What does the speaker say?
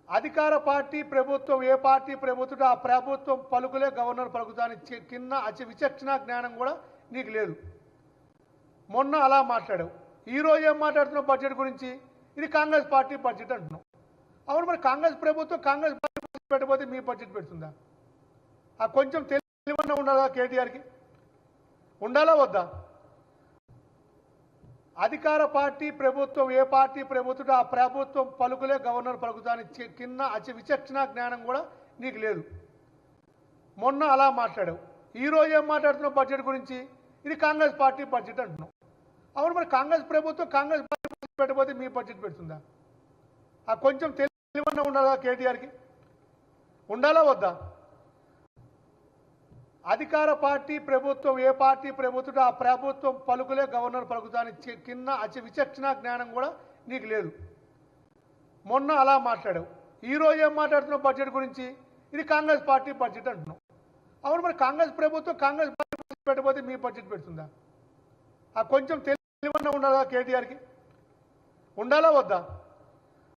అధికార పార్టీ ప్రభుత్వం ఏ పార్టీ ప్రభుత్వం ఆ ప్రభుత్వం పలుకులే గవర్నర్ పలుకుతాని కింద విచక్షణ జ్ఞానం కూడా నీకు లేదు. మొన్న అలా మాట్లాడావు, ఈరోజు ఏం మాట్లాడుతున్నావు బడ్జెట్ గురించి? ఇది కాంగ్రెస్ పార్టీ బడ్జెట్ అంటున్నావు. అవును, మరి కాంగ్రెస్ ప్రభుత్వం కాంగ్రెస్ పార్టీ బడ్జెట్ పెట్టబోతే మీ బడ్జెట్ పెడుతుందా? ఆ కొంచెం తెలివన్నా ఉండాలా? కేటీఆర్కి ఉండాలా వద్దా? అధికార పార్టీ ప్రభుత్వం ఏ పార్టీ ప్రభుత్వం ఆ ప్రభుత్వం పలుకులే గవర్నర్ పలుకుతాని కింద విచక్షణ జ్ఞానం కూడా నీకు లేదు. మొన్న అలా మాట్లాడావు, ఈరోజు ఏం మాట్లాడుతున్నావు బడ్జెట్ గురించి? ఇది కాంగ్రెస్ పార్టీ బడ్జెట్ అంటున్నావు. అవును, మరి కాంగ్రెస్ ప్రభుత్వం కాంగ్రెస్ పార్టీ బడ్జెట్ పెట్టబోతే మీ బడ్జెట్ పెడుతుందా? ఆ కొంచెం తెలివన్నా ఉండాలా? కేటీఆర్కి ఉండాలా వద్దా? అధికార పార్టీ ప్రభుత్వం ఏ పార్టీ ప్రభుత్వం ఆ ప్రభుత్వం పలుకులే గవర్నర్ పలుకుతాని కింద విచక్షణ జ్ఞానం కూడా నీకు లేదు. మొన్న అలా మాట్లాడావు, ఈరోజు ఏం మాట్లాడుతున్నావు బడ్జెట్ గురించి? ఇది కాంగ్రెస్ పార్టీ బడ్జెట్ అంటున్నావు. అవును, మరి కాంగ్రెస్ ప్రభుత్వం కాంగ్రెస్ పార్టీ బడ్జెట్ పెట్టబోతే మీ బడ్జెట్ పెడుతుందా? ఆ కొంచెం తెలివన్నా ఉండాలా? కేటీఆర్కి ఉండాలా వద్దా?